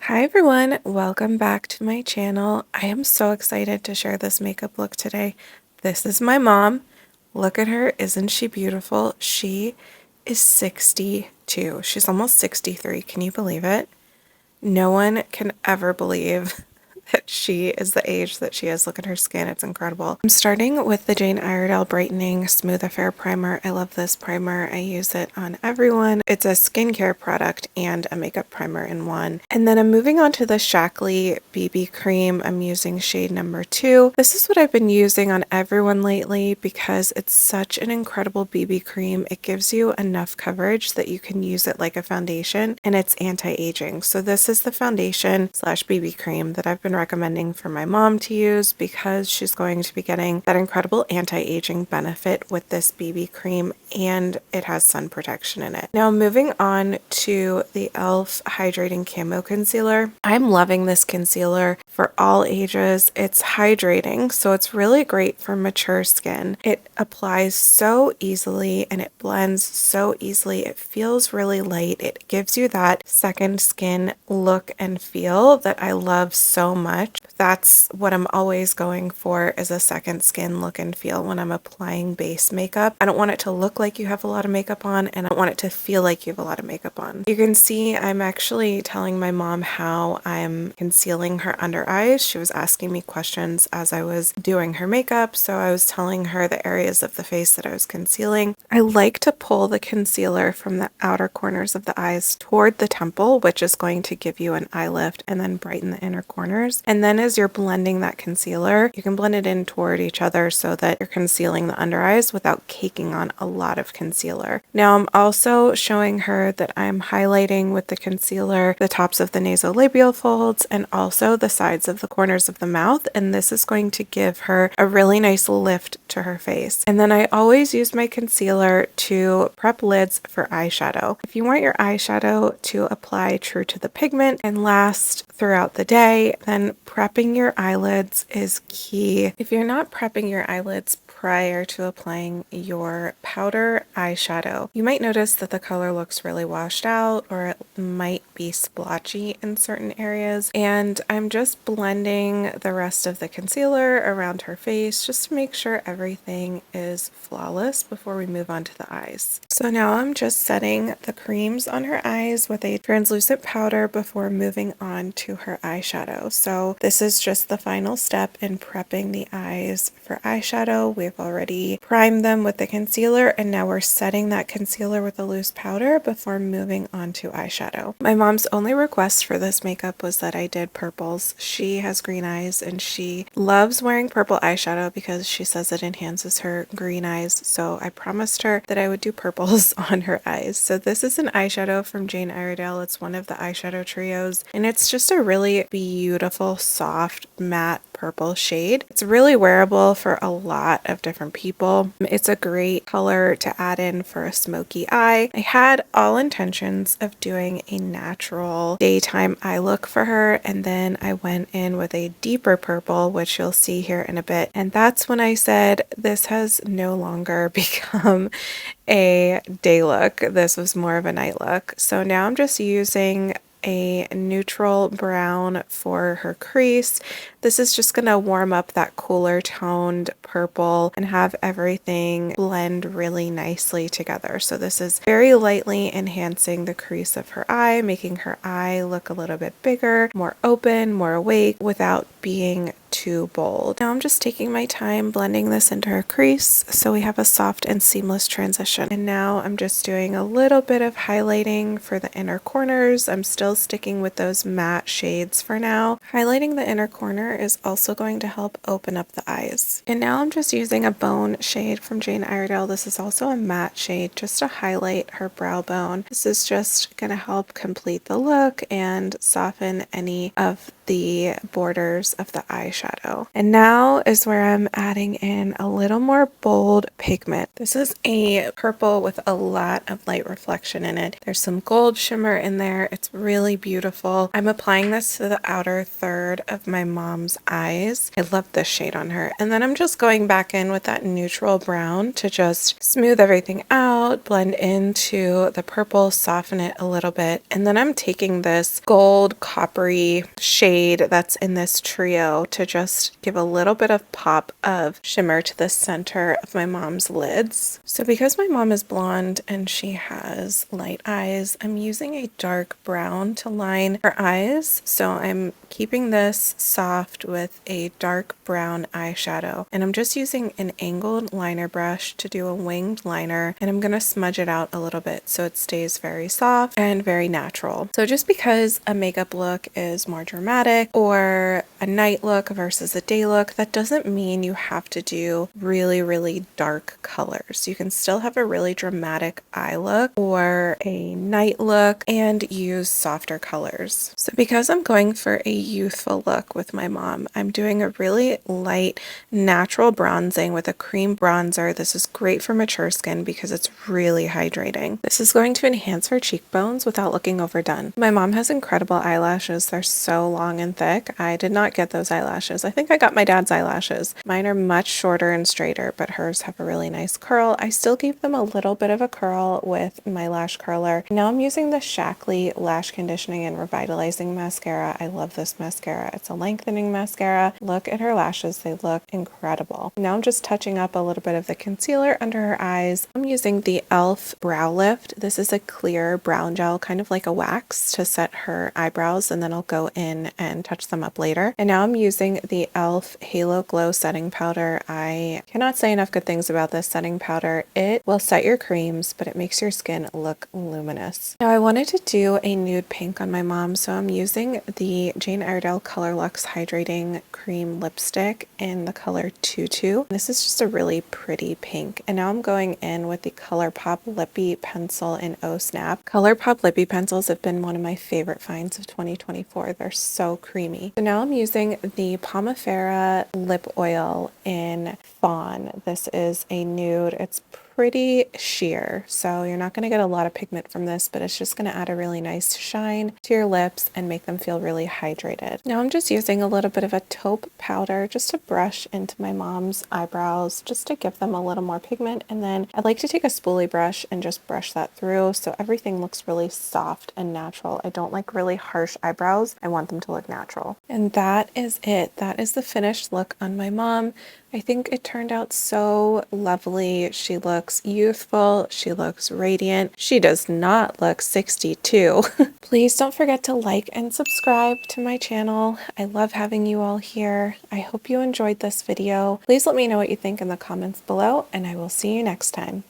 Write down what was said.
Hi everyone, welcome back to my channel. I am so excited to share this makeup look today. This is my mom. Look at her, isn't she beautiful? She is 62. She's almost 63. Can you believe it? No one can ever believe that she is the age that she is. Look at her skin, it's incredible. I'm starting with the Jane Iredale Brightening Smooth Affair Primer. I love this primer. I use it on everyone. It's a skincare product and a makeup primer in one. And then I'm moving on to the Shackley BB Cream. I'm using shade number 2. This is what I've been using on everyone lately because it's such an incredible BB cream. It gives you enough coverage that you can use it like a foundation, and it's anti-aging. So this is the foundation slash BB cream that I've been recommending for my mom to use because she's going to be getting that incredible anti-aging benefit with this BB cream, and it has sun protection in it. Now moving on to the e.l.f. Hydrating Camo Concealer. I'm loving this concealer for all ages. It's hydrating, so it's really great for mature skin. It applies so easily and it blends so easily. It feels really light. It gives you that second skin look and feel that I love so much. That's what I'm always going for, is a second skin look and feel when I'm applying base makeup. I don't want it to look like you have a lot of makeup on, and I don't want it to feel like you have a lot of makeup on. You can see I'm actually telling my mom how I'm concealing her under eyes. She was asking me questions as I was doing her makeup, so I was telling her the areas of the face that I was concealing. I like to pull the concealer from the outer corners of the eyes toward the temple, which is going to give you an eye lift and then brighten the inner corners. And then as you're blending that concealer, you can blend it in toward each other so that you're concealing the under eyes without caking on a lot of concealer. Now I'm also showing her that I'm highlighting with the concealer the tops of the nasolabial folds and also the sides of the corners of the mouth, and this is going to give her a really nice lift to her face. And then I always use my concealer to prep lids for eyeshadow. If you want your eyeshadow to apply true to the pigment and last throughout the day, then prepping your eyelids is key. If you're not prepping your eyelids prior to applying your powder eyeshadow, you might notice that the color looks really washed out, or it might be splotchy in certain areas. And I'm just blending the rest of the concealer around her face just to make sure everything is flawless before we move on to the eyes. So now I'm just setting the creams on her eyes with a translucent powder before moving on to her eyeshadow. So this is just the final step in prepping the eyes for eyeshadow. We've already primed them with the concealer, and now we're setting that concealer with a loose powder before moving on to eyeshadow. My mom's only request for this makeup was that I did purples. She has green eyes and she loves wearing purple eyeshadow because she says it enhances her green eyes, so I promised her that I would do purples on her eyes. So this is an eyeshadow from Jane Iredale. It's one of the eyeshadow trios, and it's just a really beautiful, soft, matte purple shade. It's really wearable for a lot of different people. It's a great color to add in for a smoky eye. I had all intentions of doing a natural daytime eye look for her, and then I went in with a deeper purple, which you'll see here in a bit, and that's when I said this has no longer become a day look. This was more of a night look. So now I'm just using a neutral brown for her crease. This is just going to warm up that cooler toned purple and have everything blend really nicely together. So this is very lightly enhancing the crease of her eye, making her eye look a little bit bigger, more open, more awake, without being too bold. Now I'm just taking my time blending this into her crease so we have a soft and seamless transition. And now I'm just doing a little bit of highlighting for the inner corners. I'm still sticking with those matte shades for now. Highlighting the inner corner is also going to help open up the eyes. And now I'm just using a bone shade from Jane Iredale. This is also a matte shade just to highlight her brow bone. This is just going to help complete the look and soften any of the borders of the eyeshadow. eyeshadow. And now is where I'm adding in a little more bold pigment. This is a purple with a lot of light reflection in it. There's some gold shimmer in there. It's really beautiful. I'm applying this to the outer third of my mom's eyes. I love this shade on her. And then I'm just going back in with that neutral brown to just smooth everything out, blend into the purple, soften it a little bit. And then I'm taking this gold coppery shade that's in this trio to just give a little bit of pop of shimmer to the center of my mom's lids. So because my mom is blonde and she has light eyes, I'm using a dark brown to line her eyes. So I'm keeping this soft with a dark brown eyeshadow, and I'm just using an angled liner brush to do a winged liner, and I'm gonna smudge it out a little bit so it stays very soft and very natural. So just because a makeup look is more dramatic or a night look versus a day look, that doesn't mean you have to do really dark colors. You can still have a really dramatic eye look or a night look and use softer colors. So because I'm going for a youthful look with my mom, I'm doing a really light natural bronzing with a cream bronzer. This is great for mature skin because it's really hydrating. This is going to enhance her cheekbones without looking overdone. My mom has incredible eyelashes. They're so long and thick. I did not get those eyelashes. I think I got my dad's eyelashes. Mine are much shorter and straighter, but hers have a really nice curl. I still gave them a little bit of a curl with my lash curler. Now I'm using the Shackley Lash Conditioning and Revitalizing Mascara. I love this mascara. It's a lengthening mascara. Look at her lashes. They look incredible. Now I'm just touching up a little bit of the concealer under her eyes. I'm using the e.l.f. Brow Lift. This is a clear brown gel, kind of like a wax, to set her eyebrows, and then I'll go in and touch them up later. And now I'm using the e.l.f. Halo Glow Setting Powder. I cannot say enough good things about this setting powder. It will set your creams, but it makes your skin look luminous. Now I wanted to do a nude pink on my mom, so I'm using the Jane Iredale Color Luxe Hydrating Cream Lipstick in the color Tutu. This is just a really pretty pink. And now I'm going in with the ColourPop Lippy Pencil in Oh Snap. ColourPop Lippy pencils have been one of my favorite finds of 2024. They're so creamy. So now I'm using the Pomifera Lip Oil in Fawn. This is a nude. It's pretty sheer, so you're not going to get a lot of pigment from this, but it's just going to add a really nice shine to your lips and make them feel really hydrated. Now I'm just using a little bit of a taupe powder just to brush into my mom's eyebrows, just to give them a little more pigment, and then I like to take a spoolie brush and just brush that through so everything looks really soft and natural. I don't like really harsh eyebrows. I want them to look natural. And that is it. That is the finished look on my mom. I think it turned out so lovely. She looks youthful. She looks radiant. She does not look 62. Please don't forget to like and subscribe to my channel. I love having you all here. I hope you enjoyed this video. Please let me know what you think in the comments below, and I will see you next time.